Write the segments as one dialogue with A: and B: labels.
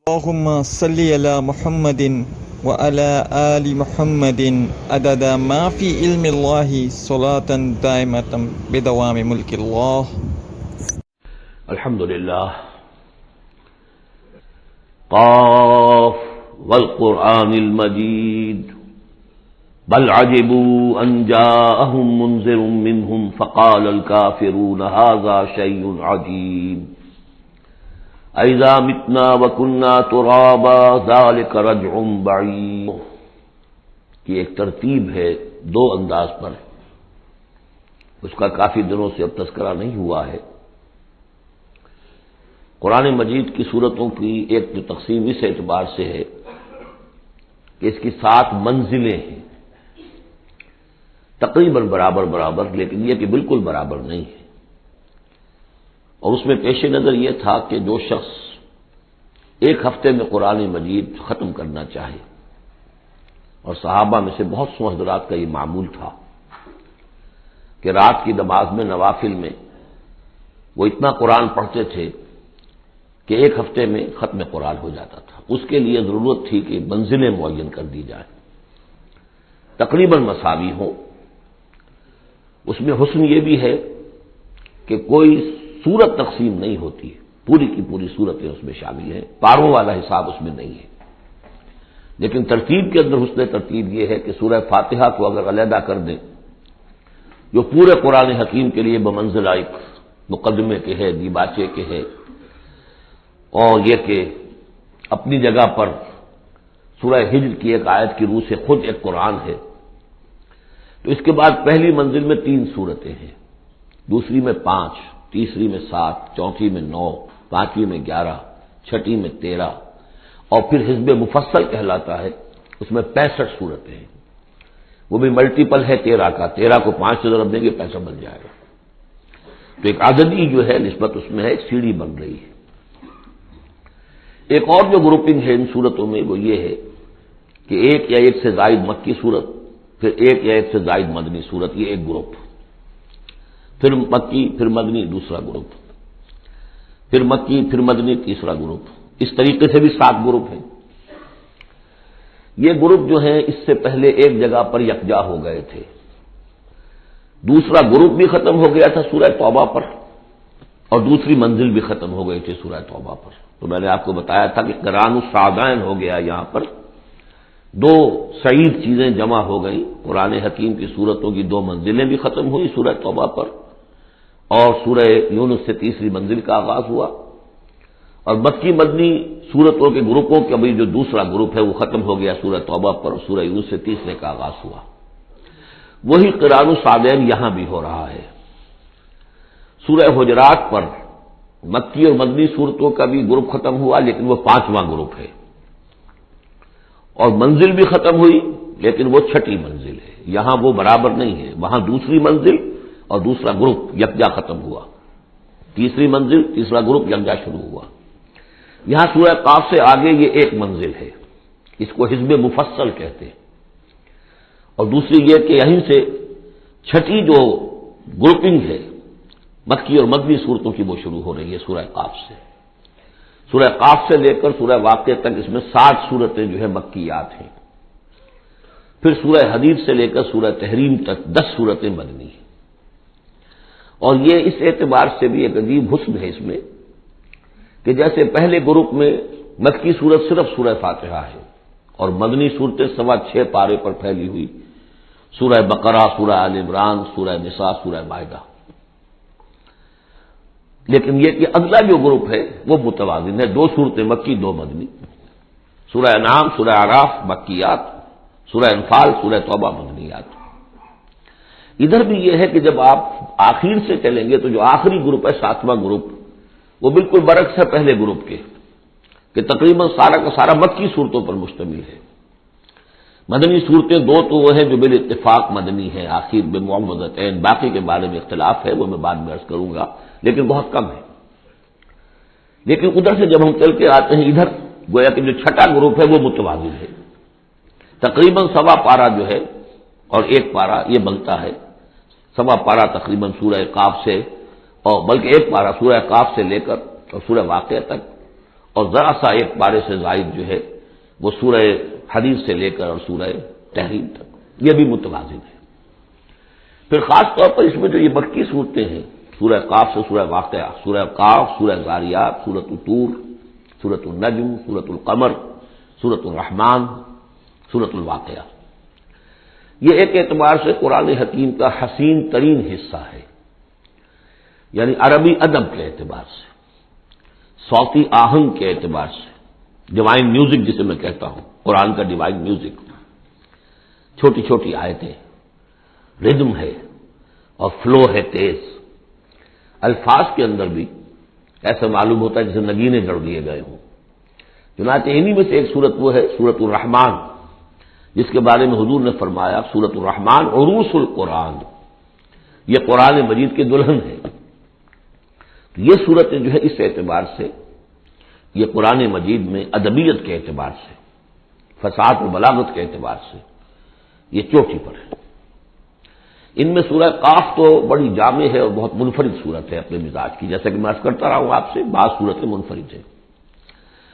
A: اللهم صل على محمد وعلى آل محمد عدد ما في علم الله صلاة دائمة بدوام ملك الله.
B: الحمد للہ. قاف والقرآن المجید بل عجبوا ان جاءهم منذر منهم فقال الكافرون هذا شيء عجيب اذا متنا وكنا ترابا ذلك رجع بعید. کی ایک ترتیب ہے دو انداز پر، اس کا کافی دنوں سے اب تذکرہ نہیں ہوا ہے. قرآن مجید کی صورتوں کی ایک جو تقسیم اس اعتبار سے ہے کہ اس کی 7 منزلیں ہیں، تقریباً برابر، لیکن یہ کہ بالکل برابر نہیں ہے. اور اس میں پیش نظر یہ تھا کہ جو شخص ایک ہفتے میں قرآن مجید ختم کرنا چاہے، اور صحابہ میں سے بہت سے حضرات کا یہ معمول تھا کہ رات کی نماز میں نوافل میں وہ اتنا قرآن پڑھتے تھے کہ ایک ہفتے میں ختم قرآن ہو جاتا تھا. اس کے لیے ضرورت تھی کہ منزلیں معین کر دی جائیں، تقریباً مساوی ہوں. اس میں حسن یہ بھی ہے کہ کوئی سورت تقسیم نہیں ہوتی، پوری کی پوری صورتیں اس میں شامل ہیں، پاروں والا حساب اس میں نہیں ہے. لیکن ترتیب کے اندر حسن ترتیب یہ ہے کہ سورہ فاتحہ کو اگر علیحدہ کر دیں، جو پورے قرآن حکیم کے لیے بمنزلہ ایک مقدمے کے ہے، دیباچے کے ہے، اور یہ کہ اپنی جگہ پر سورہ ہجر کی ایک آیت کی روح سے خود ایک قرآن ہے، تو اس کے بعد پہلی منزل میں 3 صورتیں ہیں، دوسری میں 5، تیسری میں 7، چوتھی میں 9، پانچویں میں 11، چھٹی میں 13، اور پھر حزب مفصل کہلاتا ہے، اس میں 65 صورتیں ہیں. وہ بھی ملٹیپل ہے 13 کا، 13 کو 5 سے ضرب دیں گے 65 بن جائے گا. تو ایک عددی جو ہے نسبت اس میں ہے، ایک سیڑھی بن رہی ہے. ایک اور جو گروپنگ ہے ان صورتوں میں وہ یہ ہے کہ ایک یا ایک سے زائد مکی صورت، پھر ایک یا ایک سے زائد مدنی صورت، یہ ایک گروپ، پھر مکی پھر مدنی دوسرا گروپ، پھر مکی پھر مدنی تیسرا گروپ. اس طریقے سے بھی 7 گروپ ہیں. یہ گروپ جو ہیں اس سے پہلے ایک جگہ پر یکجا ہو گئے تھے. دوسرا گروپ بھی ختم ہو گیا تھا سورہ توبہ پر، اور دوسری منزل بھی ختم ہو گئی تھی سورہ توبہ پر. تو میں نے آپ کو بتایا تھا کہ قرآن السعدین ہو گیا، یہاں پر 2 سعید چیزیں جمع ہو گئی. قرآن حکیم کی صورتوں کی 2 منزلیں بھی ختم ہوئی سورہ توبہ پر، اور سورہ یونس سے تیسری منزل کا آغاز ہوا. اور مکی مدنی صورتوں کے گروپوں کا بھی جو دوسرا گروپ ہے وہ ختم ہو گیا سورہ توبہ پر، اور سورہ یونس سے تیسرے کا آغاز ہوا. وہی قرآن السعدین یہاں بھی ہو رہا ہے. سورہ حجرات پر مکی اور مدنی صورتوں کا بھی گروپ ختم ہوا، لیکن وہ 5واں گروپ ہے، اور منزل بھی ختم ہوئی، لیکن وہ 6ٹھی منزل ہے. یہاں وہ برابر نہیں ہے، وہاں دوسری منزل اور دوسرا گروپ یکجا ختم ہوا، تیسری منزل تیسرا گروپ یکجا شروع ہوا. یہاں سورہ قاف سے آگے یہ ایک منزل ہے، اس کو حزب مفصل کہتے ہیں. اور دوسری یہ کہ یہیں سے 6ٹھی جو گروپنگ ہے مکی اور مدنی صورتوں کی وہ شروع ہو رہی ہے سورہ قاف سے. سورہ قاف سے لے کر سورہ واقعہ تک اس میں 60 صورتیں جو ہے مکیات ہیں. پھر سورہ حدید سے لے کر سورہ تحریم تک 10 صورتیں مدنی ہیں. اور یہ اس اعتبار سے بھی ایک عجیب حسن ہے اس میں کہ جیسے پہلے گروپ میں مکی صورت صرف سورہ فاتحہ ہے، اور مدنی صورتیں 6.25 پارے پر پھیلی ہوئی، سورہ بقرہ، سورہ آل عمران، سورہ نساء، سورہ مائدہ. لیکن یہ کہ اگلا جو گروپ ہے وہ متوازن ہے، 2 صورتیں مکی 2 مدنی. سورہ انعام، سورہ اعراف مکیات، سورہ انفال، سورہ توبہ مدنیات. ادھر بھی یہ ہے کہ جب آپ آخر سے چلیں گے تو جو آخری گروپ ہے 7واں گروپ، وہ بالکل برعکس ہے پہلے گروپ کے، کہ تقریباً سارا کا سارا مکی صورتوں پر مشتمل ہے. مدنی صورتیں 2 تو وہ ہیں جو بالاتفاق مدنی ہیں، آخر بمعوذتین، باقی کے بارے میں اختلاف ہے، وہ میں بعد میں عرض کروں گا، لیکن بہت کم ہے. لیکن ادھر سے جب ہم چل کے آتے ہیں ادھر، گویا کہ جو 6ٹھا گروپ ہے وہ متوازن ہے. تقریباً 1.25 پارہ جو ہے اور 1 پارہ یہ بنتا ہے. 1.25 پارہ تقریباً سورہ قاف سے، اور بلکہ 1 پارہ سورہ قاف سے لے کر اور سورہ واقعہ تک، اور ذرا سا ایک پارے سے زائد جو ہے وہ سورہ حدیث سے لے کر اور سورہ تحریم تک، یہ بھی متوازن ہے۔ پھر خاص طور پر اس میں جو یہ مکی صورتیں ہیں، سورہ قاف سے سورہ واقعہ، سورہ قاف، سورہ ذاریات، سورۃ الطور، سورۃ النجم، سورۃ القمر، سورۃ الرحمن، سورۃ الواقعہ، یہ ایک اعتبار سے قرآن حکیم کا حسین ترین حصہ ہے، یعنی عربی ادب کے اعتبار سے، صوتی آہنگ کے اعتبار سے، ڈیوائن میوزک جسے میں کہتا ہوں، قرآن کا ڈیوائن میوزک، چھوٹی چھوٹی آیتیں، ردم ہے اور فلو ہے تیز، الفاظ کے اندر بھی ایسا معلوم ہوتا ہے جیسے نگینے جڑ دیے گئے ہوں۔ چنانچہ انہی میں سے ایک سورت وہ ہے سورۃ الرحمن، جس کے بارے میں حضور نے فرمایا سورۃ الرحمن عروس القرآن، یہ قرآن مجید کی دلہن ہے۔ تو یہ صورتیں جو ہے اس اعتبار سے، یہ قرآن مجید میں ادبیت کے اعتبار سے، فصاحت و بلاغت کے اعتبار سے یہ چوٹی پر ہے۔ ان میں سورہ قاف تو بڑی جامع ہے اور بہت منفرد صورت ہے اپنے مزاج کی، جیسا کہ میں عرض کرتا رہا ہوں آپ سے، بعض صورتیں منفرد ہیں،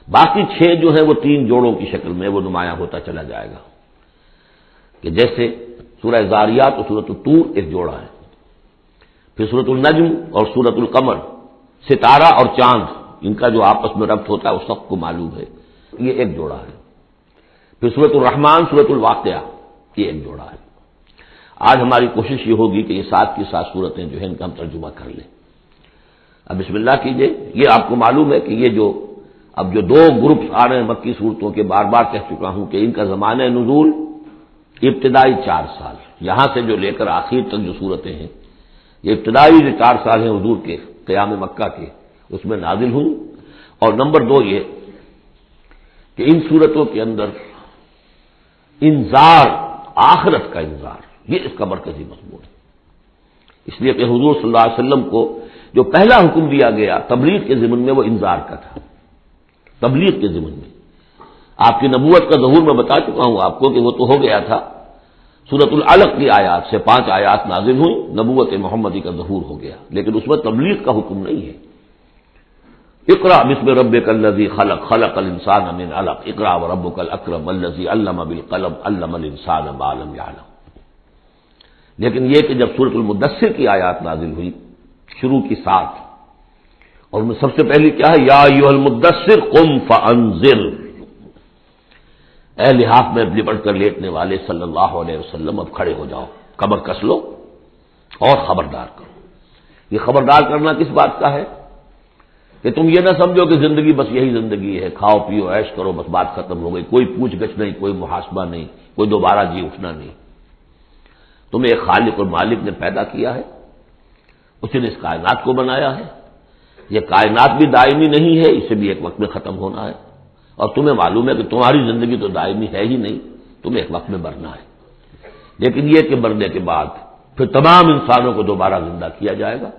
B: باقی 6 جو ہیں وہ 3 جوڑوں کی شکل میں وہ نمایاں ہوتا چلا جائے گا، کہ جیسے سورہ ذاریات اور سورۃ الطور ایک جوڑا ہے، پھر سورۃ النجم اور سورۃ القمر، ستارہ اور چاند، ان کا جو آپس میں ربط ہوتا ہے وہ سب کو معلوم ہے، یہ ایک جوڑا ہے، پھر سورۃ الرحمن، سورۃ الواقعہ، یہ ایک جوڑا ہے۔ آج ہماری کوشش یہ ہوگی کہ یہ 7 کی 7 صورتیں جو ہیں ان کا ہم ترجمہ کر لیں۔ اب بسم اللہ کیجئے۔ یہ آپ کو معلوم ہے کہ یہ جو اب جو 2 گروپس آ رہے ہیں مکی صورتوں کے، بار بار کہہ چکا ہوں کہ ان کا زمانہ نزول ابتدائی 4 سال، یہاں سے جو لے کر آخر تک جو صورتیں ہیں، یہ ابتدائی جو 4 سال ہیں حضور کے قیام مکہ کے، اس میں نازل ہوئی۔ اور نمبر 2 یہ کہ ان صورتوں کے اندر انذار، آخرت کا انذار، یہ اس کا مرکزی مضمون ہے، اس لیے کہ حضور صلی اللہ علیہ وسلم کو جو پہلا حکم دیا گیا تبلیغ کے ضمن میں وہ انذار کا تھا، تبلیغ کے ضمن میں۔ آپ کی نبوت کا ظہور میں بتا چکا ہوں آپ کو کہ وہ تو ہو گیا تھا، سورۃ العلق کی آیات سے 5 آیات نازل ہوئی، نبوت محمدی کا ظہور ہو گیا، لیکن اس میں تبلیغ کا حکم نہیں ہے۔ اقرأ بسم ربک الذی خلق، خلق الانسان من علق، اقرأ وربک الاکرم الذی علم بالقلم، علم الانسان ما لم یعلم۔ لیکن یہ کہ جب سورۃ المدثر کی آیات نازل ہوئی شروع کی 7، اور ان میں سب سے پہلی کیا ہے، یا ایھا المدثر قم فانذر، اے لحاف میں لپٹ کر لیٹنے والے صلی اللہ علیہ وسلم اب کھڑے ہو جاؤ، کمر کس لو اور خبردار کرو۔ یہ خبردار کرنا کس بات کا ہے کہ تم یہ نہ سمجھو کہ زندگی بس یہی زندگی ہے، کھاؤ پیو عیش کرو بس بات ختم ہو گئی، کوئی پوچھ گچھ نہیں، کوئی محاسبہ نہیں، کوئی دوبارہ جی اٹھنا نہیں۔ تمہیں ایک خالق اور مالک نے پیدا کیا ہے، اس نے اس کائنات کو بنایا ہے، یہ کائنات بھی دائمی نہیں ہے، اسے بھی ایک وقت میں ختم ہونا ہے، اور تمہیں معلوم ہے کہ تمہاری زندگی تو دائمی ہے ہی نہیں، تمہیں ایک وقت میں مرنا ہے، لیکن یہ کہ مرنے کے بعد پھر تمام انسانوں کو دوبارہ زندہ کیا جائے گا،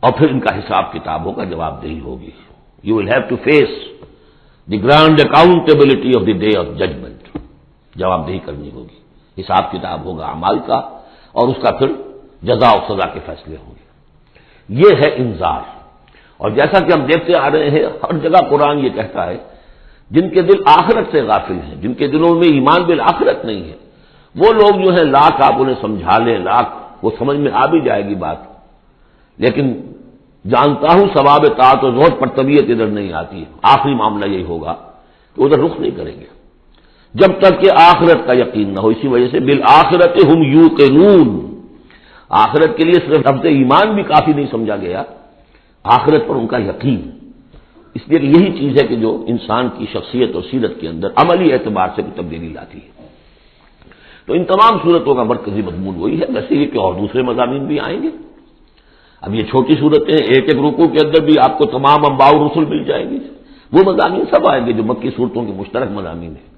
B: اور پھر ان کا حساب کتاب ہوگا، جواب دہی ہوگی۔ You will have to face the grand accountability of the day of judgment, جواب دہی کرنی ہوگی، حساب کتاب ہوگا اعمال کا، اور اس کا پھر جزا و سزا کے فیصلے ہوں گے۔ یہ ہے انذار۔ اور جیسا کہ ہم دیکھتے آ رہے ہیں ہر جگہ قرآن یہ کہتا ہے جن کے دل آخرت سے غافل ہیں، جن کے دلوں میں ایمان بالآخرت نہیں ہے، وہ لوگ جو ہیں لاکھ آپ انہیں سمجھا لیں، لاکھ وہ سمجھ میں آ بھی جائے گی بات، لیکن جانتا ہوں ثواب طاعت و زہد پر طبیعت ادھر نہیں آتی، آخری معاملہ یہی ہوگا کہ ادھر رخ نہیں کریں گے جب تک کہ آخرت کا یقین نہ ہو۔ اسی وجہ سے بالآخرت ہم یوقنون، آخرت کے لیے صرف لفظ ایمان بھی کافی نہیں سمجھا گیا، آخرت پر ان کا یقین، اس لیے کہ یہی چیز ہے کہ جو انسان کی شخصیت اور سیرت کے اندر عملی اعتبار سے کوئی تبدیلی لاتی ہے۔ تو ان تمام صورتوں کا مرکزی مضمون وہی ہے، ویسے ہی کہ اور دوسرے مضامین بھی آئیں گے۔ اب یہ چھوٹی صورتیں ایک ایک رکوع کے اندر بھی آپ کو تمام انباء و رسل مل جائیں گی، وہ مضامین سب آئیں گے جو مکی صورتوں کے مشترک مضامین ہیں،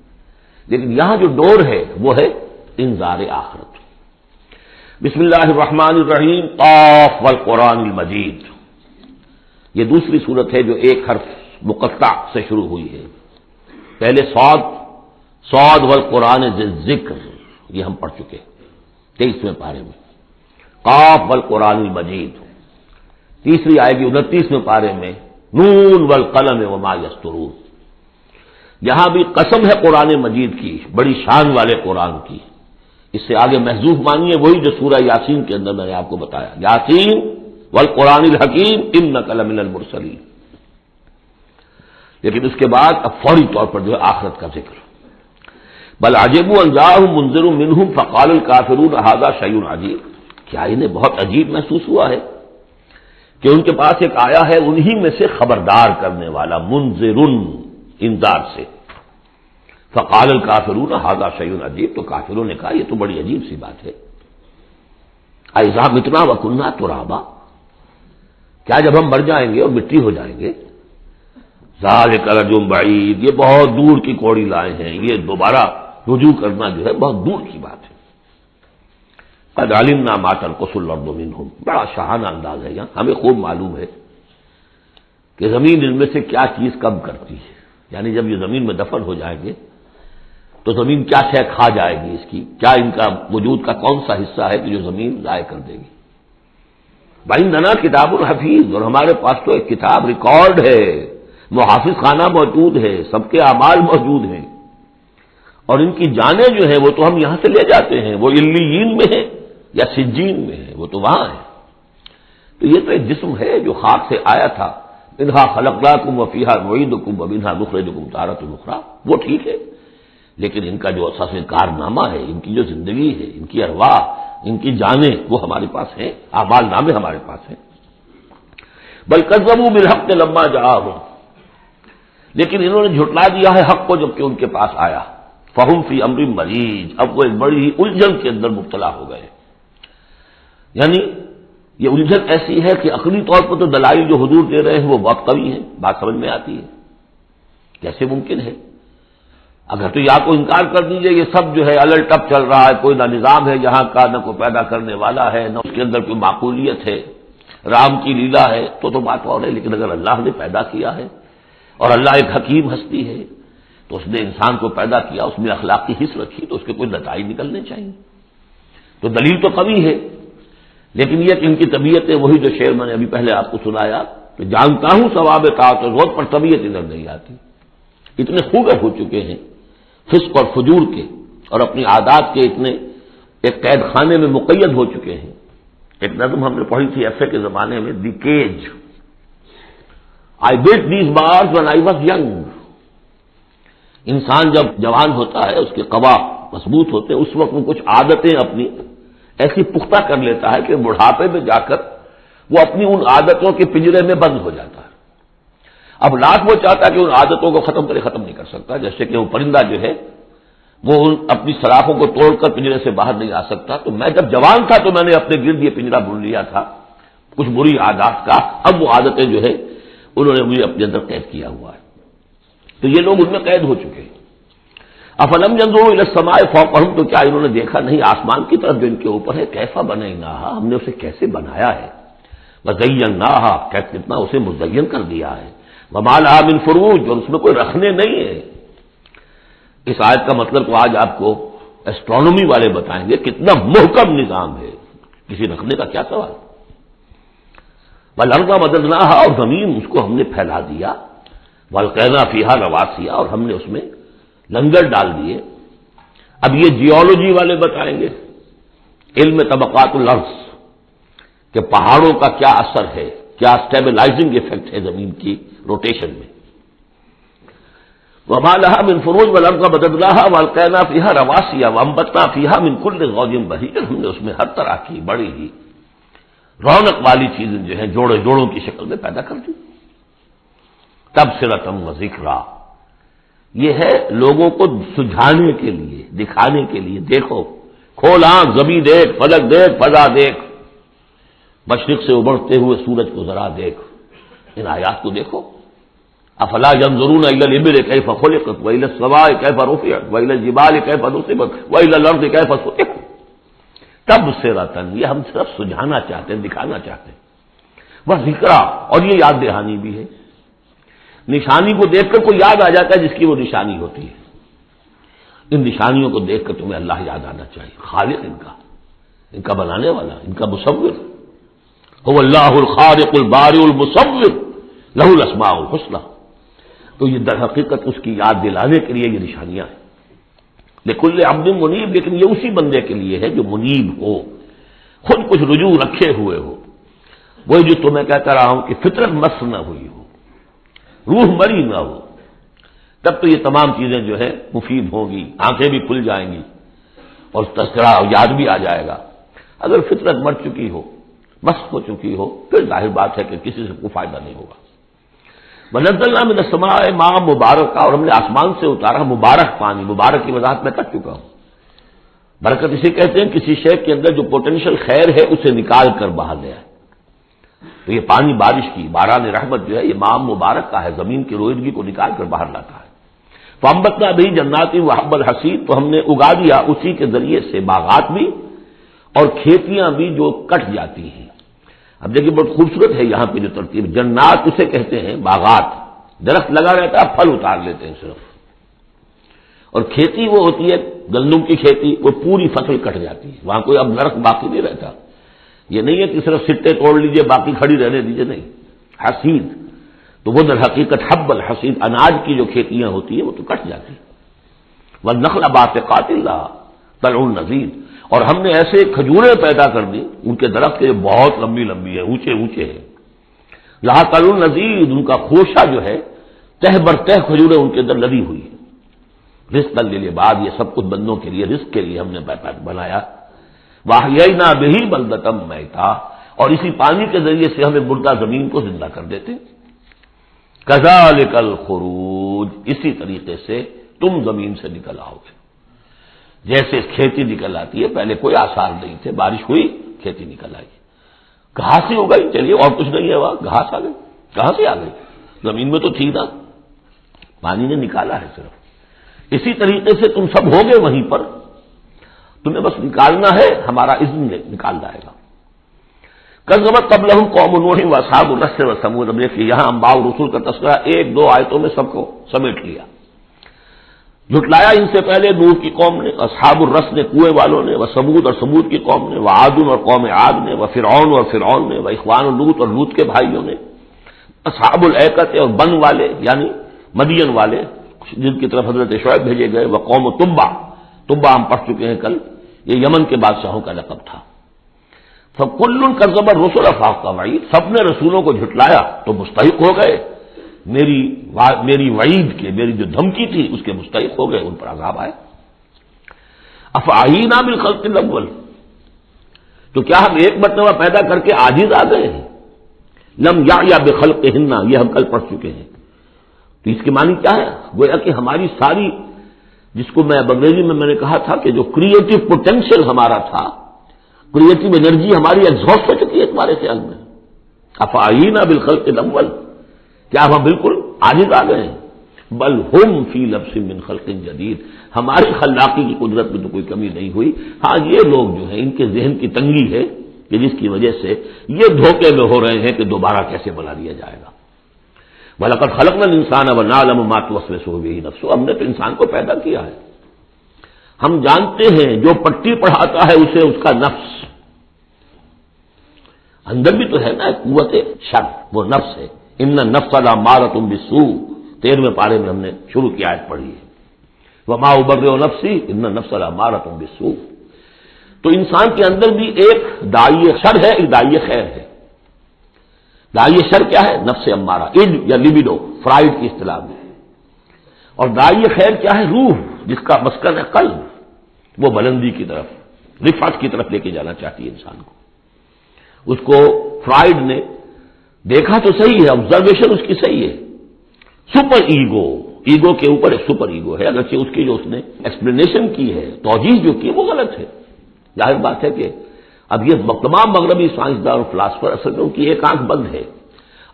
B: لیکن یہاں جو ڈور ہے وہ ہے انذار آخرت۔ بسم اللہ الرحمن الرحیم، قاف والقرآن المجید، یہ دوسری صورت ہے جو ایک حرف مقطع سے شروع ہوئی ہے۔ پہلے صاد والقرآن ذی الذکر، یہ ہم پڑھ چکے 23ویں پارے میں۔ قاف والقرآن المجید تیسری آئے گی 29ویں پارے میں، نون والقلم وما یسطرون. یہاں بھی قسم ہے قرآن مجید کی، بڑی شان والے قرآن کی. اس سے آگے محذوف مانیے وہی جو سورہ یاسین کے اندر میں نے آپ کو بتایا، یاسین والقرآن الحکیم انک لمن المرسلین. لیکن اس کے بعد اب فوری طور پر جو ہے آخرت کا ذکر. بل عجبوا ان جاءهم منذر منهم فقال الكافرون هذا شيء عجیب. کیا انہیں بہت عجیب محسوس ہوا ہے کہ ان کے پاس ایک آیا ہے انہی میں سے خبردار کرنے والا، منذر انذار سے. فقال الکافرون هذا شیء عجیب، تو کافروں نے کہا یہ تو بڑی عجیب سی بات ہے. اذا متنا وکنا ترابا، کیا جب ہم مر جائیں گے اور مٹی ہو جائیں گے؟ ذالک رجل بعید، یہ بہت دور کی کوڑی لائے ہیں، یہ دوبارہ رجوع کرنا جو ہے بہت دور کی بات ہے. قد علمنا ما تنقص الارض منهم، بڑا شاہانہ انداز ہے یہاں. ہمیں خوب معلوم ہے کہ زمین ان میں سے کیا چیز کم کرتی ہے، یعنی جب یہ زمین میں دفن ہو جائیں گے تو زمین کیا شے کھا جائے گی، اس کی کیا، ان کا وجود کا کون سا حصہ ہے کہ جو زمین ضائع کر دے گی. بَعِندَنَا کتاب الحفیظ، اور ہمارے پاس تو ایک کتاب ریکارڈ ہے، محافظ خانہ موجود ہے، سب کے اعمال موجود ہیں، اور ان کی جانیں جو ہیں وہ تو ہم یہاں سے لے جاتے ہیں، وہ علیین میں ہے یا سجین میں ہے، وہ تو وہاں ہے. تو یہ تو ایک جسم ہے جو خاک سے آیا تھا. منہا خلقناکم وفیہا نعیدکم ومنہا نخرجکم تارۃ اخری، وہ ٹھیک ہے، لیکن ان کا جو اساس کارنامہ ہے، ان کی جو زندگی ہے، ان کی ارواح، ان کی جانیں وہ ہمارے پاس ہیں، اعمال نامے ہمارے پاس ہیں. بل کذبوا بالحق لما جاءہم، لیکن انہوں نے جھٹلا دیا ہے حق کو جبکہ ان کے پاس آیا. فہم فی امر مریج، اب وہ ایک بڑی الجھن کے اندر مبتلا ہو گئے. یعنی یہ الجھن ایسی ہے کہ عقلی طور پر تو دلائل جو حضور دے رہے ہیں وہ بہت قوی ہیں، بات سمجھ میں آتی ہے. کیسے ممکن ہے؟ اگر تو یا کو انکار کر دیجئے یہ سب جو ہے الٹ ٹپ چل رہا ہے، کوئی نہ نظام ہے یہاں کا، نہ کوئی پیدا کرنے والا ہے، نہ اس کے اندر کوئی معقولیت ہے، رام کی لیلا ہے، تو بات اور ہے. لیکن اگر اللہ نے پیدا کیا ہے اور اللہ ایک حکیم ہستی ہے تو اس نے انسان کو پیدا کیا، اس میں اخلاقی حص رکھی، تو اس کے کوئی نتائج نکلنے چاہیے. تو دلیل تو قوی ہے، لیکن یہ کہ ان کی طبیعت ہے وہی جو شعر میں نے ابھی پہلے آپ کو سنایا کہ جانتا ہوں ثواب طاعت روز پر طبیعت ادھر نہیں آتی. اتنے خوگر ہو چکے ہیں فسق اور فجور کے، اور اپنی عادات کے اتنے ایک قید خانے میں مقید ہو چکے ہیں. ایک نظم ہم نے پڑھی تھی ایف اے کے زمانے میں، دی cage. I built these bars when I was young. انسان جب جوان ہوتا ہے اس کے قوا مضبوط ہوتے ہیں، اس وقت وہ کچھ عادتیں اپنی ایسی پختہ کر لیتا ہے کہ بڑھاپے میں جا کر وہ اپنی ان عادتوں کے پنجرے میں بند ہو جاتا ہے. اب لاکھ وہ چاہتا ہے کہ ان عادتوں کو ختم نہیں کر سکتا. جیسے کہ وہ پرندہ جو ہے وہ اپنی سلاخوں کو توڑ کر پنجرے سے باہر نہیں آ سکتا. تو میں جب جوان تھا تو میں نے اپنے گرد یہ پنجرا بن لیا تھا کچھ بری عادات کا. اب وہ عادتیں جو ہے انہوں نے مجھے اپنے اندر قید کیا ہوا ہے. تو یہ لوگ ان میں قید ہو چکے ہیں. افلم ينظروا الى السماء فوقهم، تو کیا انہوں نے دیکھا نہیں آسمان کی طرف جو ان کے اوپر ہے؟ کیفا بنیناہا، ہم نے اسے کیسے بنایا ہے. وزیناہا، کتنا اسے مزین کر دیا ہے. وما لہا من فروج، اور اس میں کوئی رکھنے نہیں ہے. اس آیت کا مطلب تو آج آپ کو ایسٹرونومی والے بتائیں گے کتنا محکم نظام ہے، کسی رکھنے کا کیا سوال. والارض مددناہا، اور زمین اس کو ہم نے پھیلا دیا. والقینا فیہا رواسیا، اور ہم نے اس میں لنگر ڈال دیے. اب یہ جیولوجی والے بتائیں گے، علم طبقات الارض، کہ پہاڑوں کا کیا اثر ہے، کیا اسٹیبلائزنگ ایفیکٹ ہے زمین کی روٹیشن میں. وما لها من فروج والارض مددناها والقینا فیہا رواسیا وانبتنا فیہا من کل زوج بہیج، ہم نے اس میں ہر طرح کی بڑی ہی رونق والی چیزیں جو ہیں جوڑوں کی شکل میں پیدا کر دی. تبصرۃ و ذکریٰ، یہ ہے لوگوں کو سجھانے کے لیے، دکھانے کے لیے. دیکھو، کھول آنکھ، زمین دیکھ، فلک دیکھ، فضا دیکھ، مشرق سے ابھرتے ہوئے سورج کو ذرا دیکھ، ان آیات کو دیکھو. افلا ينظرون الى الابل كيف خلقت والى السماء كيف رفعت والى الجبال كيف نصبت والى الارض كيف سطحت. تبصرۃ، یہ ہم صرف سجھانا چاہتے ہیں، دکھانا چاہتے ہیں. وہ ذکرا، اور یہ یاد دہانی بھی ہے. نشانی کو دیکھ کر کوئی یاد آ جاتا ہے جس کی وہ نشانی ہوتی ہے. ان نشانیوں کو دیکھ کر تمہیں اللہ یاد آنا چاہیے، خالق ان کا بنانے والا، ان کا مصور. هو اللہ الخالق البارئ المصور، لہو الاسماء الحسنی، تو یہ در حقیقت اس کی یاد دلانے کے لیے یہ نشانیاں ہیں. لکل عبد منیب، لیکن یہ اسی بندے کے لیے ہے جو منیب ہو، خود کچھ رجوع رکھے ہوئے ہو. وہی جو تمہیں کہتا رہا ہوں کہ فطرت مس نہ ہوئی ہو، روح مری نہ ہو، تب تو یہ تمام چیزیں جو ہے مفید ہوں گی، آنکھیں بھی کھل جائیں گی اور تذکرہ یاد بھی آ جائے گا. اگر فطرت مر چکی ہو، مست ہو چکی ہو، پھر ظاہر بات ہے کہ کسی سے کوئی فائدہ نہیں ہوگا. وَنَزَّلْنَا مِنَ السَّمَاءِ مَاءً مُبَارَكًا، اور ہم نے آسمان سے اتارا مبارک پانی. مبارک کی وضاحت میں کر چکا ہوں. برکت اسے کہتے ہیں کسی شے کے اندر جو پوٹینشیل خیر ہے اسے نکال کر باہر لے آئے. تو یہ پانی بارش کی باران رحمت جو ہے یہ ماء مبارک کا ہے، زمین کی روئیدگی کو نکال کر باہر لاتا ہے. فَأَنبَتْنَا بِهِ جَنَّاتٍ وَحَبَّ الْحَصِيدِ، تو ہم نے اگا دیا اسی کے ذریعے سے باغات بھی اور کھیتیاں بھی جو کٹ جاتی ہیں. اب دیکھیے بہت خوبصورت ہے یہاں پہ جو ترتیب. جنات اسے کہتے ہیں باغات، درخت لگا رہتا ہے پھل اتار لیتے ہیں صرف. اور کھیتی وہ ہوتی ہے گندم کی کھیتی، وہ پوری فصل کٹ جاتی ہے، وہاں کوئی اب درخت باقی نہیں رہتا. یہ نہیں ہے کہ صرف سٹے توڑ لیجئے باقی کھڑی رہنے دیجئے، نہیں. حصید تو وہ در حقیقت حب الحصید، اناج کی جو کھیتیاں ہوتی ہیں وہ تو کٹ جاتی ہیں. والنخل باسقات لها طلع نضید، اور ہم نے ایسے کھجوریں پیدا کر دی، ان کے درخت کے بہت لمبی لمبی ہے، اونچے اونچے ہیں. لها طلع نضید، ان کا خوشہ جو ہے تہ بر تہ کھجوریں ان کے اندر لدی ہوئی ہے. رزق للعباد، یہ سب کچھ بندوں کے لیے رزق کے لیے ہم نے بنایا. وَأَحْيَيْنَا بِهِ بَلْدَةً مَيْتًا، اور اسی پانی کے ذریعے سے ہمیں مردہ زمین کو زندہ کر دیتے. كَذَلِكَ الْخُرُوجُ، اسی طریقے سے تم زمین سے نکل آؤ گے. جیسے کھیتی نکل آتی ہے، پہلے کوئی آثار نہیں تھے، بارش ہوئی کھیتی نکل آئی، گھاس ہی ہو گئی، چلیے اور کچھ نہیں ہے، وہاں گھاس آ گئی. کہاں سے آ گئی؟ زمین میں تو تھی نا، پانی نے نکالا ہے صرف. اسی طریقے سے تم سب ہوگے وہیں پر، تمہیں بس نکالنا ہے، ہمارا اذن نکال جائے گا. کذبت قبلہم قوم نوح واصحاب الرس وثمود، اب دیکھیے یہاں انباء و رسول کا تذکرہ ایک دو آیتوں میں سب کو سمیٹ لیا. جھٹلایا ان سے پہلے نوح کی قوم نے، اصحاب الرس نے کنویں والوں نے، وثمود اور ثمود کی قوم نے، وعاد اور قوم عاد نے، وفرعون اور فرعون نے، واخوان لوط اور لوط کے بھائیوں نے، اصحاب الایکۃ اور بن والے یعنی مدین والے جن کی طرف حضرت شعیب بھیجے گئے، وقوم تبع، تبع ہم پڑھ چکے ہیں کل، یہ یمن کے بادشاہوں کا لقب تھا. فَكُلٌّ كَذَّبَ الرُّسُلَ فَحَقَّ وَعِيدِ، سب نے رسولوں کو جھٹلایا تو مستحق ہو گئے میری وعید کے، میری جو دھمکی تھی اس کے مستحق ہو گئے، ان پر عذاب آئے. أَفَعَيِينَا بِالْخَلْقِ الْأَوَّلِ، تو کیا ہم ایک مرتبہ پیدا کر کے عاجز آ گئے ہیں؟ لم یعیا بخلقہن، یہ ہم کل پڑھ چکے ہیں. تو اس کی معنی کیا ہے؟ گویا کہ ہماری ساری، جس کو میں انگریزی میں نے کہا تھا کہ جو کریٹو پوٹینشیل ہمارا تھا، کریٹو انرجی ہماری ایگزاسٹ ہو چکی ہے تمہارے خیال میں. افعینا بالخلق الاول، کیا ہم بالکل عاجز آ گئے ہیں؟ بل ہم فی لبس من خلق جدید، ہماری خلاقی کی قدرت میں تو کوئی کمی نہیں ہوئی. ہاں یہ لوگ جو ہیں ان کے ذہن کی تنگی ہے کہ جس کی وجہ سے یہ دھوکے میں ہو رہے ہیں کہ دوبارہ کیسے بنا دیا جائے گا. وَلَقَدْ خَلَقْنَا الْإِنسَانَ وَنَعْلَمُ مَا تُوَسْوِسُ بِهِ نَفْسُهُ، ہم نے تو انسان کو پیدا کیا ہے، ہم جانتے ہیں جو پٹی پڑھاتا ہے اسے اس کا نفس، اندر بھی تو ہے نا قوت شر، وہ نفس ہے. ان النفس لامارۃ بالسوء، 13ویں پارے میں ہم نے شروع کی آیت پڑھی ہے. وما ابرئ نفسی ان النفس لامارۃ بالسوء. تو انسان کے اندر بھی ایک داعی شر ہے، ایک داعی خیر ہے. داعی شر کیا ہے؟ نفس امارہ، اڈ یا لیبیڈو فرائڈ کی اصطلاح میں. اور داعی خیر کیا ہے؟ روح، جس کا مسکن ہے قلب، وہ بلندی کی طرف، رفعت کی طرف لے کے جانا چاہتی ہے انسان کو. اس کو فرائڈ نے دیکھا تو صحیح ہے، آبزرویشن اس کی صحیح ہے. سپر ایگو، ایگو کے اوپر ایک سپر ایگو ہے، اگرچہ اس کی جو اس نے ایکسپلینیشن کی ہے، توجیہ جو کی وہ غلط ہے. ظاہر بات ہے کہ اب یہ تمام مغربی سائنسدان اور فلاسفر اصل میں ان کی ایک آنکھ بند ہے،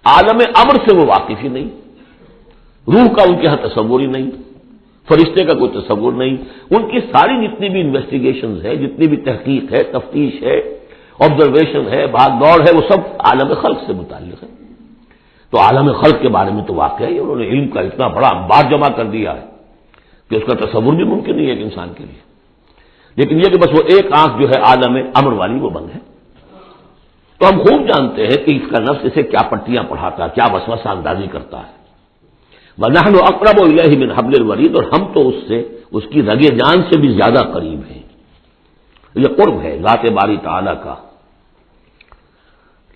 B: عالم امر سے وہ واقف ہی نہیں، روح کا ان کے ہاں تصور ہی نہیں، فرشتے کا کوئی تصور نہیں. ان کی ساری جتنی بھی انویسٹیگیشنز ہے، جتنی بھی تحقیق ہے، تفتیش ہے، آبزرویشن ہے، بھاگ دوڑ ہے، وہ سب عالم خلق سے متعلق ہے. تو عالم خلق کے بارے میں تو واقعہ ہے انہوں نے علم کا اتنا بڑا انبار جمع کر دیا ہے کہ اس کا تصور بھی ممکن نہیں ہے ایک انسان کے لیے. لیکن یہ کہ بس وہ ایک آنکھ جو ہے عالم امر والی وہ بند ہے. تو ہم خوب جانتے ہیں کہ اس کا نفس اسے کیا پٹیاں پڑھاتا ہے، کیا وسوسہ اندازی کرتا ہے. وَنَحْنُ أَقْرَبُ إِلَيْهِ مِنْ حَبْلِ الْوَرِيدِ، اور ہم تو اس سے، اس کی رگ جان سے بھی زیادہ قریب ہیں. یہ قرب ہے ذات باری تعالی کا.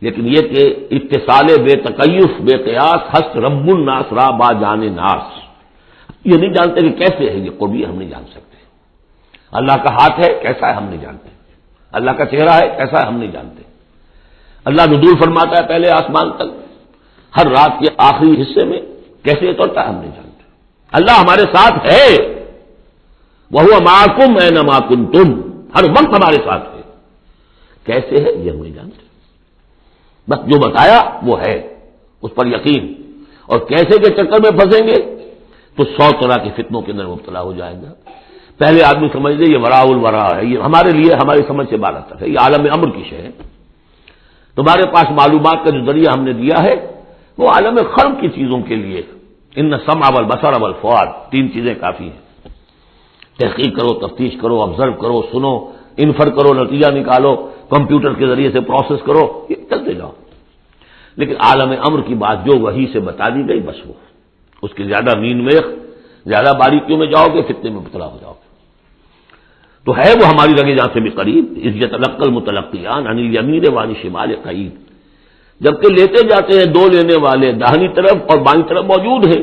B: لیکن یہ کہ اتصال بے تکیف بے قیاس ہست رب الناس را با جان ناس، یہ نہیں جانتے کہ کیسے ہے یہ قرب، یہ ہم نہیں جان سکتے. اللہ کا ہاتھ ہے کیسا ہے ہم نہیں جانتے، اللہ کا چہرہ ہے کیسا ہے ہم نہیں جانتے. اللہ نزول فرماتا ہے پہلے آسمان تک، ہر رات کے آخری حصے میں کیسے اترتا ہے ہم نہیں جانتے. اللہ ہمارے ساتھ ہے، وَهُوَ مَعَكُمْ أَيْنَمَا كُنتُمْ، ہر وقت ہمارے ساتھ ہے. کیسے ہے یہ ہم نہیں جانتے، بس جو بتایا وہ ہے، اس پر یقین. اور کیسے کے چکر میں پھنسیں گے تو 100 طرح کے فتنوں کے اندر مبتلا ہو جائیں گا. پہلے آدمی سمجھ لے یہ وراء الورا ہے، یہ ہمارے لیے ہماری سمجھ سے بالا تک ہے، یہ عالم امر کی شے ہے. تمہارے پاس معلومات کا جو ذریعہ ہم نے دیا ہے وہ عالم خلق کی چیزوں کے لیے. ان السمع والبصر والفؤاد، 3 چیزیں کافی ہیں. تحقیق کرو، تفتیش کرو، آبزرو کرو، سنو، انفر کرو، نتیجہ نکالو، کمپیوٹر کے ذریعے سے پروسیس کرو، یہ چلتے جاؤ. لیکن عالم امر کی بات جو وحی سے بتا دی گئی بس وہ، اس کے زیادہ مین میخ، زیادہ باریکیوں میں جاؤ گے فتنے میں مبتلا ہو جاؤ گے. تو ہے وہ ہماری رگے جان سے بھی قریب. اذ یتلقی المتلقیان عن الیمین وعن الشمال قعید، جبکہ لیتے جاتے ہیں 2 لینے والے داہنی طرف اور بائیں طرف موجود ہیں.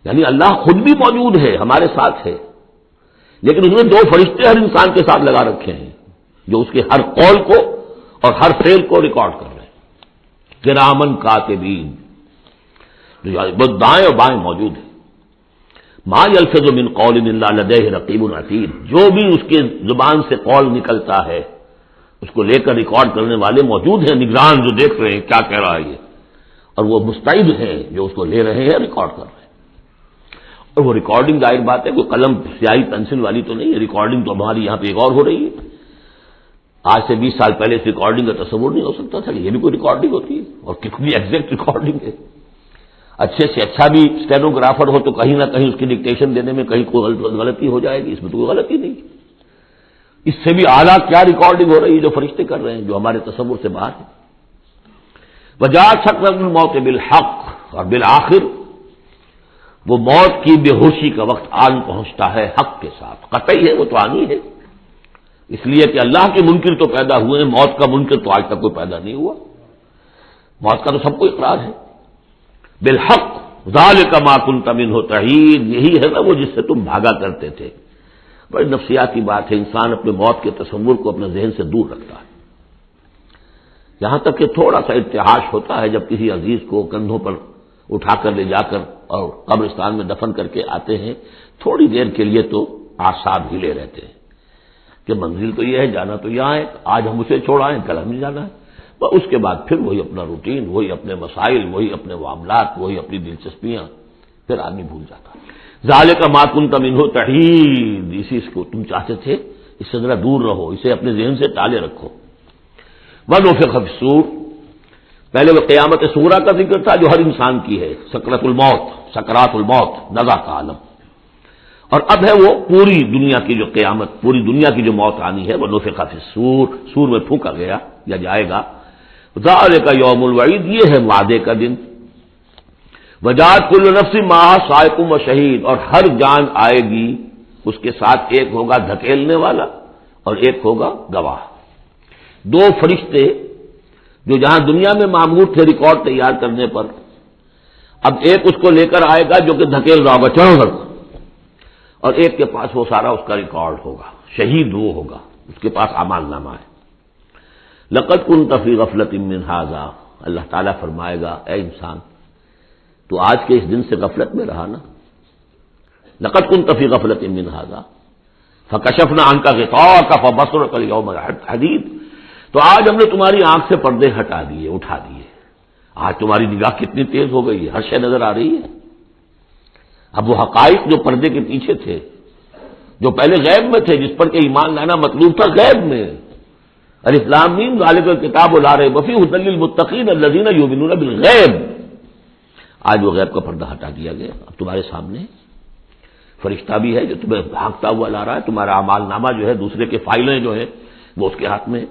B: یعنی اللہ خود بھی موجود ہے، ہمارے ساتھ ہے، لیکن اس نے 2 فرشتے ہر انسان کے ساتھ لگا رکھے ہیں جو اس کے ہر قول کو اور ہر فعل کو ریکارڈ کر رہے ہیں. کرامن کاتبین، جو دائیں اور بائیں موجود ہیں. ما یلفظ من قول الا لدیہ رقیب عتید، جو بھی اس کے زبان سے قول نکلتا ہے اس کو لے کر ریکارڈ کرنے والے موجود ہیں، نگران جو دیکھ رہے ہیں کیا کہہ رہا ہے یہ، اور وہ مستعد ہیں جو اس کو لے رہے ہیں ریکارڈ کر رہے ہیں. اور وہ ریکارڈنگ ظاہر بات ہے کوئی قلم سیاہی پینسل والی تو نہیں ہے، ریکارڈنگ تو ہماری یہاں پہ ایک اور ہو رہی ہے. آج سے 20 سال پہلے اس ریکارڈنگ کا تصور نہیں ہو سکتا تھا کہ یہ بھی کوئی ریکارڈنگ ہوتی ہے، اور کتنی ایگزیکٹ ریکارڈنگ ہے. اچھے سے اچھا بھی اسٹینوگرافر ہو تو کہیں نہ کہیں اس کی ڈکٹیشن دینے میں کہیں کوئی غلطی ہو جائے گی، اس میں تو کوئی غلطی نہیں. اس سے بھی اعلیٰ کیا ریکارڈنگ ہو رہی ہے جو فرشتے کر رہے ہیں، جو ہمارے تصور سے باہر ہے. وجاءت سکرۃ الموت بالحق، اور بالآخر وہ موت کی بے ہوشی کا وقت آن پہنچتا ہے حق کے ساتھ. قطعی ہے وہ تو آنی ہے، اس لیے کہ اللہ کے منکر تو پیدا ہوئے ہیں، موت کا منکر تو آج تک کوئی پیدا نہیں ہوا. موت کا تو سب کو اقرار ہے. بالحق ذالک ما کنت منہ تحید، یہی ہے نا وہ جس سے تم بھاگا کرتے تھے. بڑی نفسیاتی بات ہے، انسان اپنے موت کے تصور کو اپنے ذہن سے دور رکھتا ہے. یہاں تک کہ تھوڑا سا ارتعاش ہوتا ہے جب کسی عزیز کو کندھوں پر اٹھا کر لے جا کر اور قبرستان میں دفن کر کے آتے ہیں، تھوڑی دیر کے لیے تو اعصاب ہلے رہتے ہیں کہ منزل تو یہ ہے، جانا تو یہاں ہے، آج ہم اسے چھوڑ آئے کل ہمیں جانا ہے. اس کے بعد پھر وہی اپنا روٹین، وہی اپنے مسائل، وہی اپنے معاملات، وہی اپنی دلچسپیاں، پھر آدمی بھول جاتا ہے. ذالک ما کنت منہ تحید، اسی کو تم چاہتے تھے، اس سے ذرا دور رہو، اسے اپنے ذہن سے ٹالے رکھو. ونفخ فی الصور، پہلے وہ قیامت صغریٰ کا ذکر تھا جو ہر انسان کی ہے، سکرات الموت نزع کا عالم. اور اب ہے وہ پوری دنیا کی جو قیامت، پوری دنیا کی جو موت آنی ہے. ونفخ فی الصور، سور میں پھونکا گیا یا جائے گا. ذالک یوم الوعید، یہ ہے وعدے کا دن. وجاءت کل نفس معها سائق و شہید، اور ہر جان آئے گی اس کے ساتھ ایک ہوگا دھکیلنے والا اور ایک ہوگا گواہ. 2 فرشتے جو جہاں دنیا میں معمور تھے ریکارڈ تیار کرنے پر، اب ایک اس کو لے کر آئے گا جو کہ دھکیل رہا ہوگا چلو گھر، اور ایک کے پاس وہ سارا اس کا ریکارڈ ہوگا. شہید وہ ہوگا، اس کے پاس اعمال نامہ ہے. لقد كنت في غفلة من هذا، اللہ تعالیٰ فرمائے گا اے انسان تو آج کے اس دن سے غفلت میں رہا نا. لقد كنت في غفلة من هذا فكشفنا عنك غطاءك فبصرك اليوم حديد، تو آج ہم نے تمہاری آنکھ سے پردے ہٹا دیے، اٹھا دیے. آج تمہاری نگاہ کتنی تیز ہو گئی ہے، ہر شے نظر آ رہی ہے. اب وہ حقائق جو پردے کے پیچھے تھے، جو پہلے غیب میں تھے، جس پر کہ ایمان لانا مطلوب تھا غیب میں، الف لام میم ذالک الکتاب لا ریب فیہ ھدی للمتقین الذین یؤمنون بالغیب، آج وہ غیب کا پردہ ہٹا دیا گیا. اب تمہارے سامنے فرشتہ بھی ہے جو تمہیں بھاگتا ہوا لا رہا ہے، تمہارا اعمال نامہ جو ہے، دوسرے کے فائلیں جو ہے وہ اس کے ہاتھ میں ہے.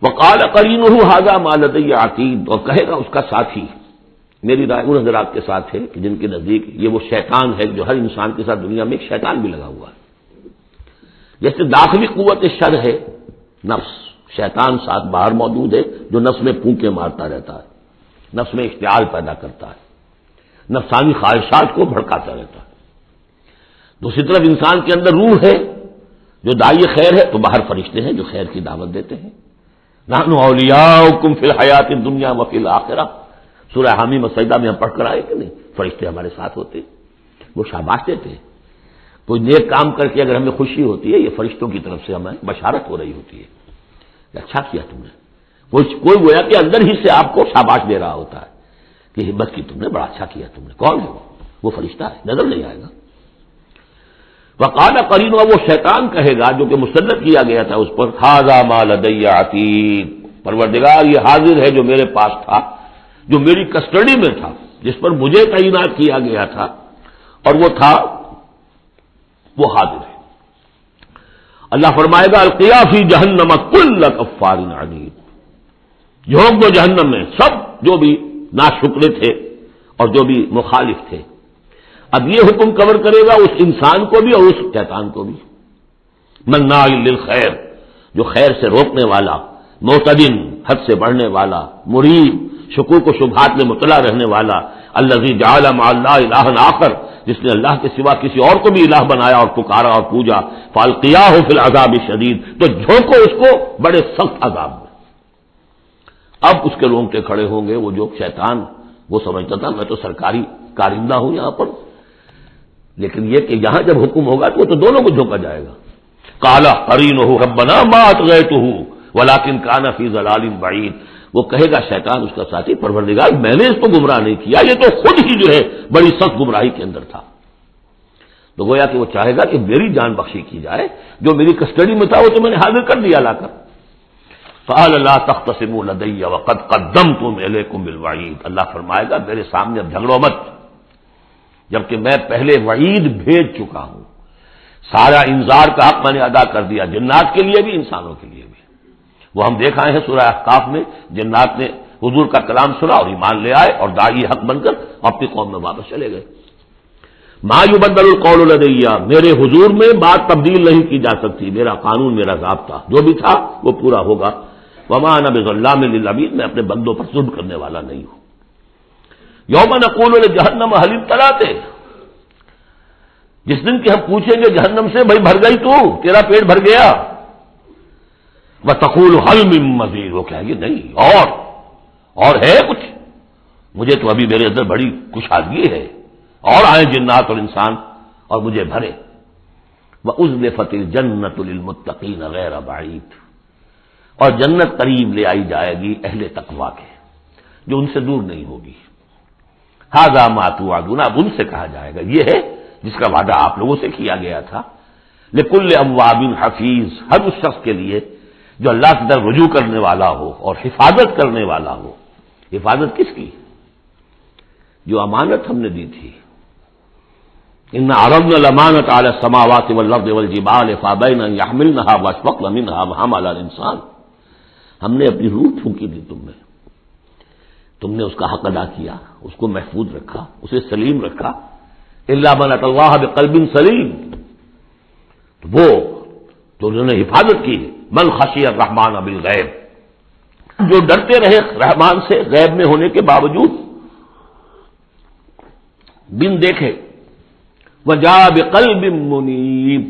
B: وقال قرینہ ھذا ما لدی عتید، اور کہے گا اس کا ساتھی، میری رائے ان حضرات کے ساتھ ہے کہ جن کے نزدیک یہ وہ شیطان ہے جو ہر انسان کے ساتھ دنیا میں ایک شیطان بھی لگا ہوا ہے. جیسے داخلی قوت شر ہے نفس، شیطان ساتھ باہر موجود ہے جو نفس میں پھونکے مارتا رہتا ہے، نفس میں اشتعال پیدا کرتا ہے، نفسانی خواہشات کو بھڑکاتا رہتا ہے. دوسری طرف انسان کے اندر روح ہے جو داعی خیر ہے، تو باہر فرشتے ہیں جو خیر کی دعوت دیتے ہیں. نحن اولیاؤکم فی الحیات الدنیا وفی الآخرہ، سورہ حامیم سجدہ میں ہم پڑھ کر آئے کہ نہیں، فرشتے ہمارے ساتھ ہوتے ہیں، وہ شاباش دیتے ہیں. کوئی نیک کام کر کے اگر ہمیں خوشی ہوتی ہے، یہ فرشتوں کی طرف سے ہمیں بشارت ہو رہی ہوتی ہے کہ اچھا کیا تم نے. کوئی گویا کہ اندر ہی سے آپ کو شاباش دے رہا ہوتا ہے کہ ہمت کی تم نے، بڑا اچھا کیا تم نے. کون ہے وہ فرشتہ ہے، نظر نہیں آئے گا. وقال قرین، وہ شیطان کہے گا جو کہ مسلط کیا گیا تھا اس پر، ھذا ما لدی عتید، پروردگار یہ حاضر ہے جو میرے پاس تھا، جو میری کسٹڈی میں تھا، جس پر مجھے تعینات کیا گیا تھا، اور وہ تھا، وہ حاضر ہے. اللہ فرمائے گا القیا فی جہنم کل کفار عنید، جھونک دو جہنم میں سب جو بھی ناشکرے تھے اور جو بھی مخالف تھے. اب یہ حکم کور کرے گا اس انسان کو بھی اور اس شیطان کو بھی. مناع للخیر، جو خیر سے روکنے والا، معتدن، حد سے بڑھنے والا، مریب، شکوک و شبہات میں مطلع رہنے والا، الذی جعل مع اللہ الہا آخر، جس نے اللہ کے سوا کسی اور کو بھی الہ بنایا اور پکارا اور پوجا، فالقیاہ فی العذاب الشدید، تو جھونکو اس کو بڑے سخت عذاب میں. اب اس کے رونگٹے کھڑے ہوں گے. وہ جو شیطان وہ سمجھتا تھا میں تو سرکاری کارندہ ہوں یہاں پر، لیکن یہ کہ یہاں جب حکم ہوگا تو وہ تو دونوں کو جھونکا جائے گا. قال قرینہ ربنا ما اطغیتہ ولکن کان فی ضلال بعید، وہ کہے گا شیطان اس کا ساتھی، پروردگار میں نے اس کو گمراہ نہیں کیا، یہ تو خود ہی جو ہے بڑی سخت گمراہی کے اندر تھا. تو گویا کہ وہ چاہے گا کہ میری جان بخشی کی جائے، جو میری کسٹڈی میں تھا وہ تو میں نے حاضر کر دیا لا کر. قال لا تختصموا لدی وقد قدمت الیکم بالوعید، اللہ فرمائے گا میرے سامنے اب جھگڑو مت، جبکہ میں پہلے وعید بھیج چکا ہوں. سارا انذار کا حق میں نے ادا کر دیا، جنات کے لیے بھی انسانوں کے لیے بھی. وہ ہم دیکھ آئے ہیں سورہ احقاف میں، جنات نے حضور کا کلام سنا اور ایمان لے آئے اور داعی حق بن کر اپنی قوم میں واپس چلے گئے. ما یبدل القول لدی، میرے حضور میں بات تبدیل نہیں کی جا سکتی، میرا قانون، میرا ضابطہ جو بھی تھا وہ پورا ہوگا. وما انا بظلام للعبید، میں اپنے بندوں پر ظلم کرنے والا نہیں ہوں. یوم نقول لجہنم هل امتلأت، جس دن کہ ہم پوچھیں گے جہنم سے بھائی بھر گئی تو، تیرا پیٹ بھر گیا. وتقول هل من مزید، وہ کہے گی نہیں اور ہے کچھ، مجھے تو ابھی میرے اندر بڑی کشادگی ہے، اور آئے جنات اور انسان اور مجھے بھرے. وأزلفت الجنة للمتقین غیر بعید، اور جنت قریب لے آئی جائے گی اہل تقوی کے، جو ان سے دور نہیں ہوگی. ھذا ما توعدون، اب ان سے کہا جائے گا یہ ہے جس کا وعدہ آپ لوگوں سے کیا گیا تھا. لکل اواب حفیظ، ہر اس شخص کے لیے جو اللہ کی طرف رجوع کرنے والا ہو اور حفاظت کرنے والا ہو. حفاظت کس کی؟ جو امانت ہم نے دی تھی. ان عرضنا الامانۃ علی السماوات والارض والجبال فابین ان یحملنها واشفقن منها وحملها الانسان، ہم نے اپنی روح پھونکی دی تم نے اس کا حق ادا کیا، اس کو محفوظ رکھا، اسے سلیم رکھا. الا من اتى الله بقلب سلیم، وہ تو انہوں نے حفاظت کی. من خشی الرحمن بالغیب، جو ڈرتے رہے رحمان سے غیب میں ہونے کے باوجود، بن دیکھے. وجاء بقلب منیب،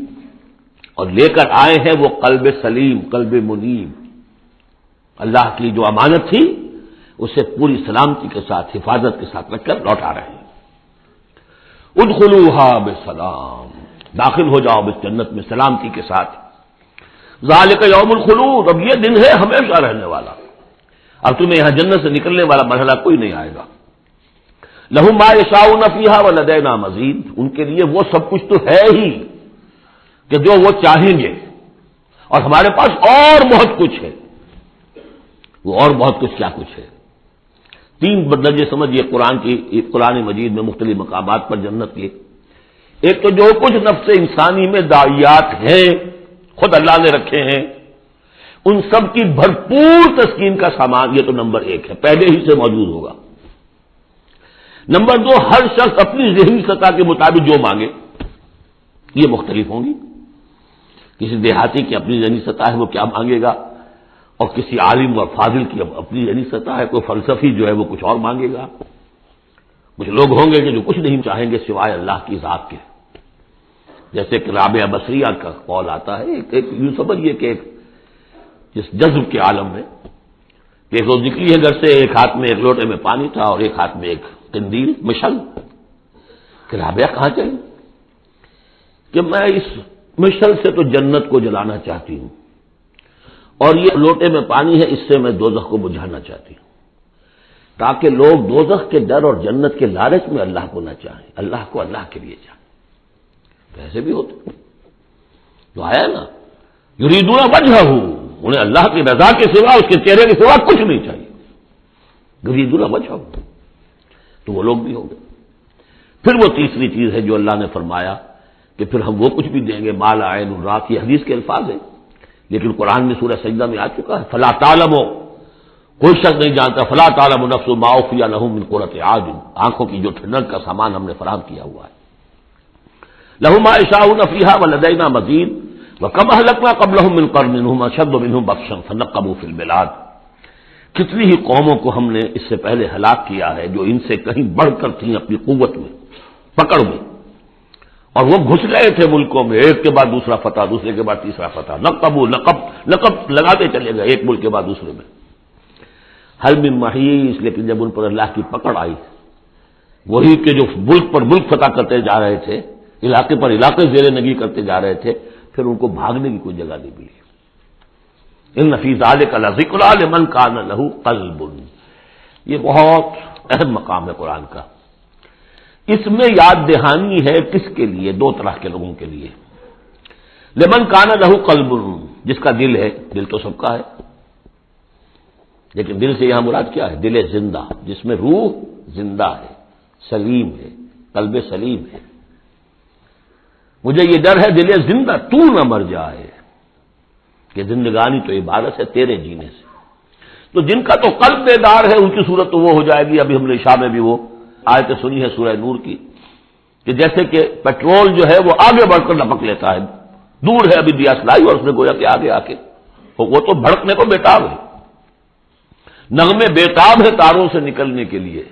B: اور لے کر آئے ہیں وہ قلب سلیم، قلب منیب. اللہ کی جو امانت تھی اسے پوری سلامتی کے ساتھ، حفاظت کے ساتھ رکھ کر لوٹا رہے ہیں. ادخلوها بسلام، داخل ہو جاؤ اس جنت میں سلامتی کے ساتھ. ذالک یوم الخلود، اب یہ دن ہے ہمیشہ رہنے والا، اب تمہیں یہاں جنت سے نکلنے والا مرحلہ کوئی نہیں آئے گا. لہم ما یشاؤون فیہا ولدینا مزید، ان کے لیے وہ سب کچھ تو ہے ہی کہ جو وہ چاہیں گے، اور ہمارے پاس اور بہت کچھ ہے. وہ اور بہت کچھ کیا کچھ ہے؟ 3 درجے سمجھیے قرآن مجید میں مختلف مقامات پر جنت کے. ایک تو جو کچھ نفس انسانی میں داعیات ہیں خود اللہ نے رکھے ہیں، ان سب کی بھرپور تسکین کا سامان، یہ تو نمبر 1 ہے، پہلے ہی سے موجود ہوگا۔ نمبر 2، ہر شخص اپنی ذہنی سطح کے مطابق جو مانگے، یہ مختلف ہوں گی۔ کسی دیہاتی کی اپنی ذہنی سطح ہے، وہ کیا مانگے گا، اور کسی عالم اور فاضل کی اپنی ذہنی سطح ہے، کوئی فلسفی جو ہے وہ کچھ اور مانگے گا۔ کچھ لوگ ہوں گے کہ جو کچھ نہیں چاہیں گے سوائے اللہ کی ذات کے، جیسے کہ رابعہ بصریہ کا قول آتا ہے، ایک یوں سمجھیے کہ جس جذب کے عالم میں کہ ایک روز نکلی ہے گھر سے، ایک ہاتھ میں ایک لوٹے میں پانی تھا اور ایک ہاتھ میں ایک قندیل مشعل، کہ رابعہ کہاں چلی؟ کہ میں اس مشعل سے تو جنت کو جلانا چاہتی ہوں، اور یہ لوٹے میں پانی ہے، اس سے میں دوزخ کو بجھانا چاہتی ہوں، تاکہ لوگ دوزخ کے ڈر اور جنت کے لالچ میں اللہ کو نہ چاہیں، اللہ کو اللہ کے لیے چاہیں۔ ایسے بھی ہوتے تو آیا نا، یریدون وجہہ، انہیں اللہ کی رضا کے سوا، اس کے چہرے کے سوا کچھ نہیں چاہیے، یریدون وجہہ، تو وہ لوگ بھی ہوں گے۔ پھر وہ تیسری چیز ہے جو اللہ نے فرمایا کہ پھر ہم وہ کچھ بھی دیں گے، ما لا عین رأت، یہ حدیث کے الفاظ ہیں لیکن قرآن میں سورہ سجدہ میں آ چکا ہے، فلا تعلم، کوئی شخص نہیں جانتا، فلا تعلم نفس ما اخفی لهم من قرۃ اعین، آنکھوں کی جو ٹھنڈک کا سامان ہم نے فراہم کیا ہوا ہے، لهم ما یشاءون فیہا ولدینا مزید وکم اہلکنا قبلهم من قرن هم اشد منهم بطشا فنقبوا فی البلاد، کتنی ہی قوموں کو ہم نے اس سے پہلے ہلاک کیا ہے جو ان سے کہیں بڑھ کر تھیں اپنی قوت میں، پکڑ میں، اور وہ گھس گئے تھے ملکوں میں، ایک کے بعد دوسرا فتح، دوسرے کے بعد تیسرا فتح، نقب لگاتے چلے گئے ایک ملک کے بعد دوسرے میں، حل من محیص، لیکن جب ان پر اللہ کی پکڑ آئی، وہی کہ جو ملک پر ملک فتح کرتے جا رہے تھے، علاقے پر علاقے زیر نگی کرتے جا رہے تھے، پھر ان کو بھاگنے کی کوئی جگہ نہیں ملی۔ ان فی ذلک لذکری لمن کان لہ قلب، یہ بہت اہم مقام ہے قرآن کا۔ اس میں یاد دہانی ہے کس کے لیے؟ 2 طرح کے لوگوں کے لیے، لمن کان لہ قلب، جس کا دل ہے، دل تو سب کا ہے، لیکن دل سے یہاں مراد کیا ہے؟ دل زندہ، جس میں روح زندہ ہے، سلیم ہے، قلب سلیم ہے۔ مجھے یہ ڈر ہے دل زندہ تو نہ مر جائے، کہ زندگانی تو عبادت ہے تیرے جینے سے۔ تو جن کا تو قلب بیدار ہے ان کی صورت تو وہ ہو جائے گی، ابھی ہم نے عشاء میں بھی وہ آیت سنی ہے سورہ نور کی، کہ جیسے کہ پیٹرول جو ہے وہ آگے بڑھ کر لپک لیتا ہے، دور ہے ابھی دیا سلائی اور اس نے گویا کہ آگے آ کے وہ تو بھڑکنے کو بیتاب ہے، نغمے بیتاب ہے تاروں سے نکلنے کے لیے،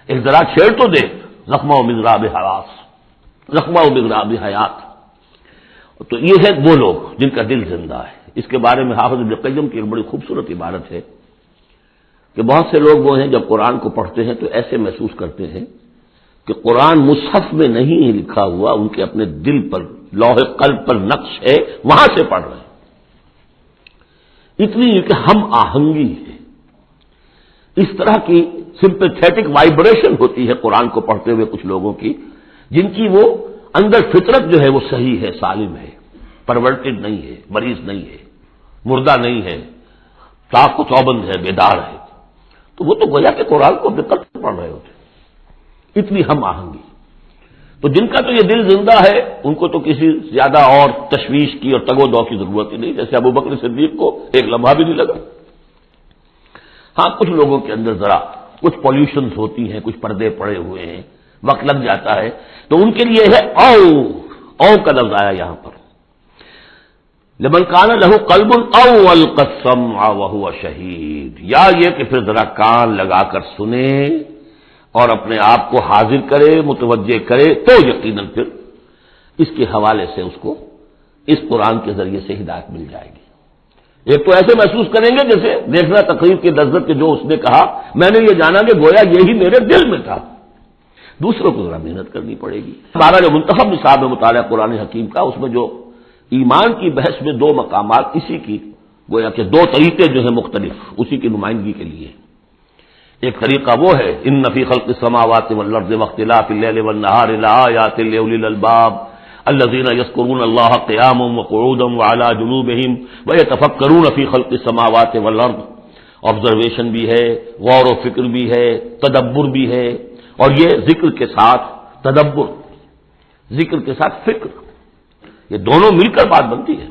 B: ایک ذرا چھیڑ تو دے، زخمہ و مضراب حواس، زخمہ و مضراب حیات۔ تو یہ ہے وہ لوگ جن کا دل زندہ ہے۔ اس کے بارے میں حافظ ابن قیم کی ایک بڑی خوبصورت عبارت ہے کہ بہت سے لوگ وہ ہیں جب قرآن کو پڑھتے ہیں تو ایسے محسوس کرتے ہیں کہ قرآن مصحف میں نہیں لکھا ہوا، ان کے اپنے دل پر، لوح قلب پر نقش ہے، وہاں سے پڑھ رہے ہیں۔ اتنی کہ ہم آہنگی ہے، اس طرح کی سمپیتھیٹک وائبریشن ہوتی ہے قرآن کو پڑھتے ہوئے کچھ لوگوں کی، جن کی وہ اندر فطرت جو ہے وہ صحیح ہے، سالم ہے، پرورٹڈ نہیں ہے، مریض نہیں ہے، مردہ نہیں ہے، صاف و چوبند ہے، بیدار ہے، تو وہ تو گویا کہ قرآن کو دقت سے پڑھ رہے ہوتے، اتنی ہم آہنگی۔ تو جن کا تو یہ دل زندہ ہے ان کو تو کسی زیادہ اور تشویش کی اور تگ و دو کی ضرورت ہی نہیں، جیسے ابوبکر صدیق کو ایک لمحہ بھی نہیں لگا۔ ہاں کچھ لوگوں کے اندر ذرا کچھ پولیوشنز ہوتی ہیں، کچھ پردے پڑے ہوئے ہیں، وقت لگ جاتا ہے، تو ان کے لیے ہے او کا لفظ آیا یہاں پر، لمن کان لہ قلب او القى السمع وهو شہید، یا یہ کہ پھر ذرا کان لگا کر سنے اور اپنے آپ کو حاضر کرے، متوجہ کرے، تو یقیناً پھر اس کے حوالے سے اس کو اس قرآن کے ذریعے سے ہدایت مل جائے گی۔ ایک تو ایسے محسوس کریں گے جیسے دیکھنا تقریر کی لذت کے جو اس نے کہا، میں نے یہ جانا کہ گویا یہی میرے دل میں تھا۔ دوسروں کو ذرا محنت کرنی پڑے گی۔ ہمارا جو منتخب نصاب ہے مطالعہ قرآن حکیم کا، اس میں جو ایمان کی بحث میں 2 مقامات اسی کی گویا کہ 2 طریقے جو ہیں مختلف اسی کی نمائندگی کے لیے، ایک طریقہ وہ ہے ان فی خلق السماوات والارض واختلاف اللیل والنہار لآیات لأولی الالباب الذین یذکرون اللہ قیاما وقعودا وعلی جنوبہم ویتفکرون فی خلق السماوات والارض، آبزرویشن بھی ہے، غور و فکر بھی ہے، تدبر بھی ہے، اور یہ ذکر کے ساتھ تدبر، ذکر کے ساتھ فکر، یہ دونوں مل کر بات بنتی ہے۔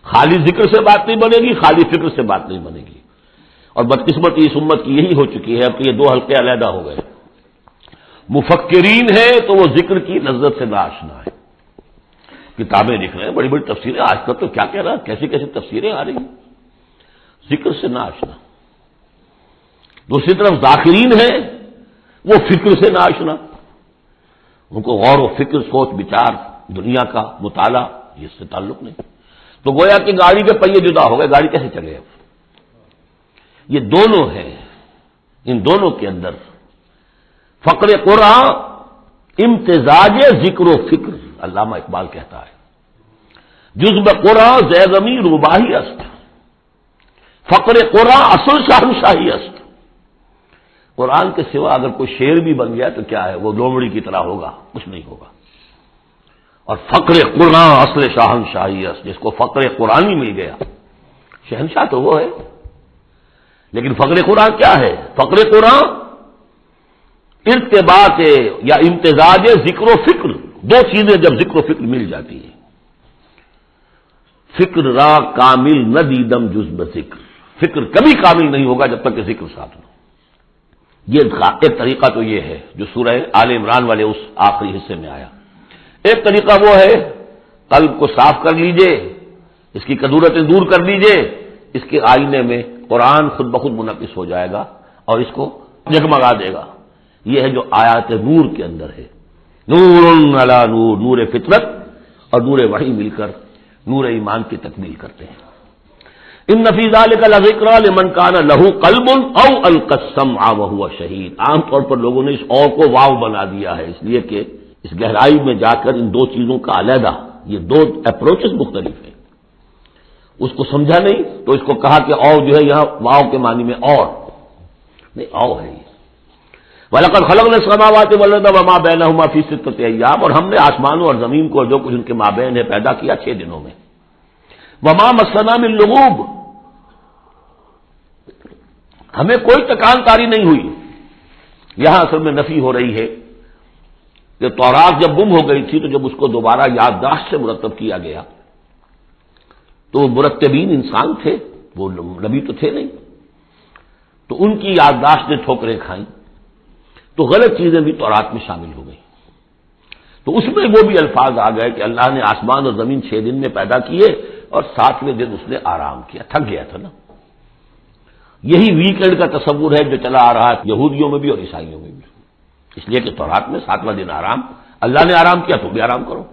B: خالی ذکر سے بات نہیں بنے گی، خالی فکر سے بات نہیں بنے گی. اور بدقسمتی اس امت کی یہی ہو چکی ہے اب کہ یہ دو حلقے علیحدہ ہو گئے. مفکرین ہیں تو وہ ذکر کی لذت سے ناآشنا ہے، کتابیں لکھ رہے ہیں، بڑی بڑی تفسیریں، آج کل تو کیا کہہ رہا ہے، کیسی کیسی تفسیریں آ رہی ہیں، ذکر سے ناآشنا. دوسری طرف ذاکرین ہیں وہ فکر سے ناآشنا، ان کو غور و فکر، سوچ بچار، دنیا کا مطالعہ یہ اس سے تعلق نہیں. تو گویا کہ گاڑی کے پہیے جدا ہو گئے، گاڑی کیسے چلے اب؟ یہ دونوں ہیں، ان دونوں کے اندر فقر قرآن امتزاج ذکر و فکر. علامہ اقبال کہتا ہے جزب قرآن زیغمی روباہی است، فقر قرآن اصل شاہنشاہی است. قرآن کے سوا اگر کوئی شعر بھی بن گیا تو کیا ہے، وہ لومڑی کی طرح ہوگا، کچھ نہیں ہوگا. اور فقر قرآن اصل شاہنشاہی است، جس کو فقر قرآنی مل گیا، شہنشاہ تو وہ ہے. لیکن فقر قرآن کیا ہے؟ فقر قرآن ارتباط یا امتزاج ذکر و فکر، دو چیزیں جب ذکر و فکر مل جاتی ہیں. فکر را کامل نہ دیدم جز بذکر، فکر کبھی کامل نہیں ہوگا جب تک کہ ذکر ساتھ نہ. یہ ایک طریقہ تو یہ ہے جو سورہ آل عمران والے اس آخری حصے میں آیا. ایک طریقہ وہ ہے قلب کو صاف کر لیجئے، اس کی کدورتیں دور کر دیجئے، اس کے آئینے میں قرآن خود بخود منعکس ہو جائے گا اور اس کو جگمگا دے گا. یہ ہے جو آیات نور کے اندر ہے، نور علی نور، نور فطرت اور نور وحی مل کر نور ایمان کی تکمیل کرتے ہیں. ان فی ذلک لذکری لمن کان لہ قلب او القی السمع وہو شہید. عام طور پر لوگوں نے اس اور کو واو بنا دیا ہے، اس لیے کہ اس گہرائی میں جا کر ان دو چیزوں کا علیحدہ، یہ دو اپروچز مختلف ہیں. اس کو سمجھا نہیں تو اس کو کہا کہ اور جو ہے یہاں واو کے معنی میں اور نہیں، او ہے یہ. وَلَقَدْ خَلَقْنَا السَّمَاوَاتِ وَالْأَرْضَ وَمَا بَيْنَهُمَا فِي سِتَّةِ أَيَّامٍ، اور ہم نے آسمانوں اور زمین کو جو کچھ ان کے مابین ہے پیدا کیا 6 دنوں میں. وَمَا مَسَّنَا مِن لُغُوبٍ، ہمیں کوئی تکان تاری نہیں ہوئی. یہاں اصل میں نفی ہو رہی ہے کہ تورات جب گم ہو گئی تھی تو جب اس کو دوبارہ یادداشت سے مرتب کیا گیا تو وہ مرتبین انسان تھے، وہ نبی تو تھے نہیں، تو ان کی یادداشت نے ٹھوکریں کھائیں تو غلط چیزیں بھی تورات میں شامل ہو گئی. تو اس میں وہ بھی الفاظ آ گئے کہ اللہ نے آسمان اور زمین 6 دن میں پیدا کیے اور 7ویں دن اس نے آرام کیا، تھک گیا تھا نا. یہی ویکینڈ کا تصور ہے جو چلا آ رہا ہے یہودیوں میں بھی اور عیسائیوں میں بھی، اس لیے کہ تورات میں 7واں دن آرام، اللہ نے آرام کیا تو بھی آرام کرو.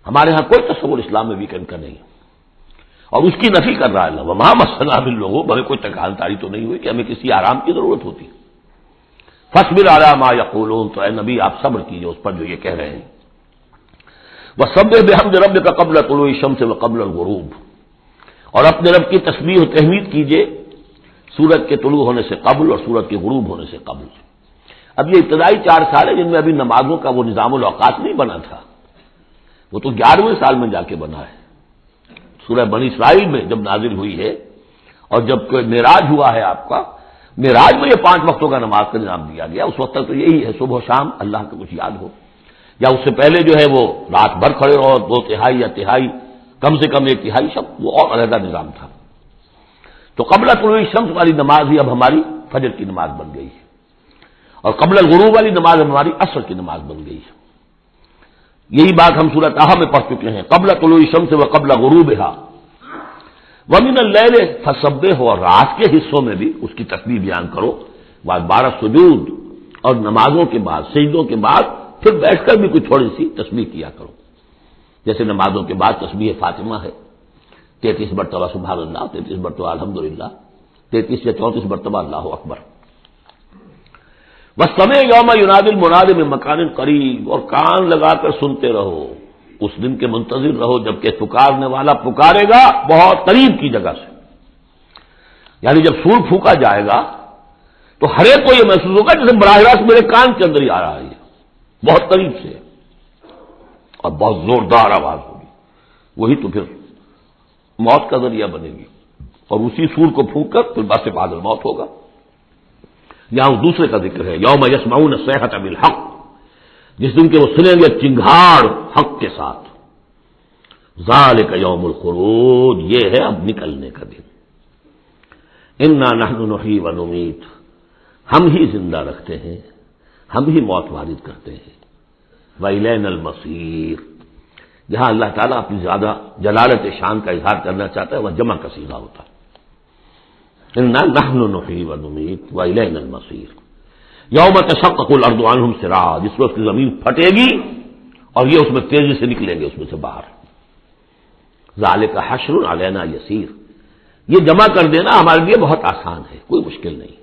B: ہمارے ہاں کوئی تصور اسلام میں ویکینڈ کا نہیں، اور اس کی نفی کر رہا ہے اللہ. وَمَا مَسَّنَا مِن لُغُوبٍ، ہمیں کوئی تکان تاری تو نہیں ہوئی کہ ہمیں کسی آرام کی ضرورت ہوتی. فَاصْبِرْ عَلَىٰ مَا يَقُولُونَ، تو اے نبی آپ صبر کیجئے اس پر جو یہ کہہ رہے ہیں. وَسَبِّحْ بِحَمْدِ رَبِّكَ قَبْلَ طُلُوعِ الشَّمْسِ وَقَبْلَ الْغُرُوبِ، اور اپنے رب کی تسبیح و تحمید کیجئے سورج کے طلوع ہونے سے قبل اور سورج کے غروب ہونے سے قبل. اب یہ ابتدائی 4 سال ہے جن میں ابھی نمازوں کا وہ نظام الاوقات نہیں بنا تھا، وہ تو 11ویں سال میں جا کے بنا ہے. سورہ بنی اسرائیل میں جب نازل ہوئی ہے اور جب معراج ہوا ہے آپ کا، معراج میں یہ 5 وقتوں کا نماز کا نظام دیا گیا. اس وقت تک تو یہی ہے صبح و شام اللہ کا کچھ یاد ہو، یا اس سے پہلے جو ہے وہ رات بھر کھڑے رہو، 2/3 یا تہائی، کم سے کم 1/3 شب، وہ اور علیحدہ نظام تھا. تو قبل طلوع الشمس والی نماز ہی اب ہماری فجر کی نماز بن گئی ہے، اور قبل الغروب والی نماز اب ہماری عصر کی نماز بن گئی ہے. یہی بات ہم سورۃ طٰہٰ میں پڑھ چکے ہیں. قبل طلوع الشمس وقبل غروبها ومن الليل فسبحه، اور رات کے حصوں میں بھی اس کی تسبیح بیان کرو. بعد 12 سجود اور نمازوں کے بعد، سجدوں کے بعد پھر بیٹھ کر بھی کوئی تھوڑی سی تسبیح کیا کرو. جیسے نمازوں کے بعد تسبیح فاطمہ ہے، 33 مرتبہ سبحان اللہ، 33 مرتبہ الحمدللہ، 33 یا 34 مرتبہ اللہ اکبر. وَالسَّمْعِ يَوْمَ يُنَادِ الْمُنَادِ مِن مَّكَانٍ قَرِيبٍ، اور کان لگا کر سنتے رہو، اس دن کے منتظر رہو جبکہ پکارنے والا پکارے گا بہت قریب کی جگہ سے. یعنی جب سور پھونکا جائے گا تو ہر ایک کو یہ محسوس ہوگا جیسے براہ راست میرے کان کے اندر ہی آ رہا ہے، بہت قریب سے، اور بہت زوردار آواز ہوگی. وہی تو پھر موت کا ذریعہ بنے گی، اور اسی سور کو پھونک کر پھر بس بادل موت ہوگا. یہاں اس دوسرے کا ذکر ہے، یوم یسمعون الصیحۃ بالحق، جس دن کے وہ سنیں گے چنگھاڑ حق کے ساتھ. ذالک یوم الخروج، یہ ہے اب نکلنے کا دن. انا نحن نحیی و نمیت، ہم ہی زندہ رکھتے ہیں، ہم ہی موت وارد کرتے ہیں. وَإِلَيْنَا الْمَصِيرُ، جہاں اللہ تعالیٰ اپنی زیادہ جلالت شان کا اظہار کرنا چاہتا ہے وہ جمع کا صیغہ ہوتا ہے. انا نحن نحیی و نمیت وَإِلَيْنَا الْمَصِيرُ. یوم تشقق الارض عنہم سراعا، جس روز کی زمین پھٹے گی اور یہ اس میں تیزی سے نکلیں گے اس میں سے باہر. ذالک حشر علینا یسیر، یہ جمع کر دینا ہمارے لیے بہت آسان ہے، کوئی مشکل نہیں.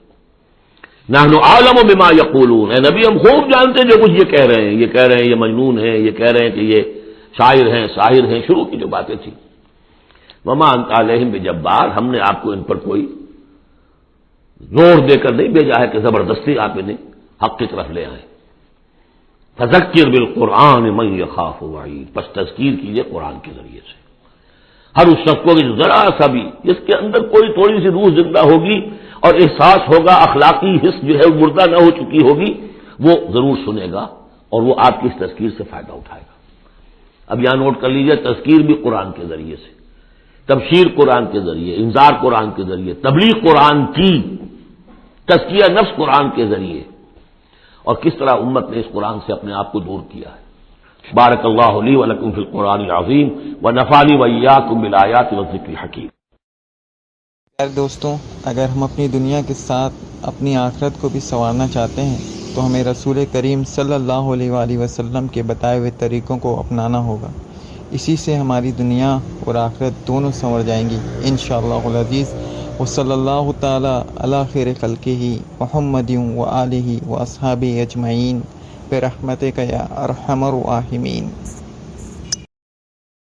B: نحن اعلم بما یقولون، اے نبی ہم خوب جانتے ہیں جو کچھ یہ کہہ رہے ہیں، یہ کہہ رہے ہیں یہ مجنون ہے، یہ کہہ رہے ہیں کہ یہ شاعر ہیں ساحر ہیں، شروع کی جو باتیں تھیں. وما انت علیہم بجبار، ہم نے آپ کو ان پر کوئی زور دے کر نہیں بھیجا ہے کہ زبردستی آپ انہیں حق کی طرف لے آئیں. فذکر بالقرآن من یخاف وعید، پس تذکیر کیجئے قرآن کے ذریعے سے ہر اس شخص کو جو ذرا سا بھی جس کے اندر کوئی تھوڑی سی روح زندہ ہوگی اور احساس ہوگا، اخلاقی حس جو ہے مردہ نہ ہو چکی ہوگی، وہ ضرور سنے گا اور وہ آپ کی اس تذکیر سے فائدہ اٹھائے گا. اب یہاں نوٹ کر لیجئے، تذکیر بھی قرآن کے ذریعے سے، تبشیر قرآن کے ذریعے، انذار قرآن کے ذریعے، تبلیغ قرآن کی، تزکیہ نفس قرآن کے ذریعے، اور کس طرح امت نے اس قرآن سے اپنے آپ کو دور کیا ہے. بارک اللہ لی و لکم فی القرآن العظیم ونفعنی وإیاکم بالآیات والذکر الحکیم.
A: دوستوں، اگر ہم اپنی دنیا کے ساتھ اپنی آخرت کو بھی سنوارنا چاہتے ہیں تو ہمیں رسول کریم صلی اللہ علیہ وآلہ وسلم کے بتائے ہوئے طریقوں کو اپنانا ہوگا. اسی سے ہماری دنیا اور آخرت دونوں سنور جائیں گی انشاءاللہ العزیز. وصلی اللہ تعالی علی خیر خلقہ محمد وآلہ واصحابہ اجمعین برحمتک یا ارحم الراحمین.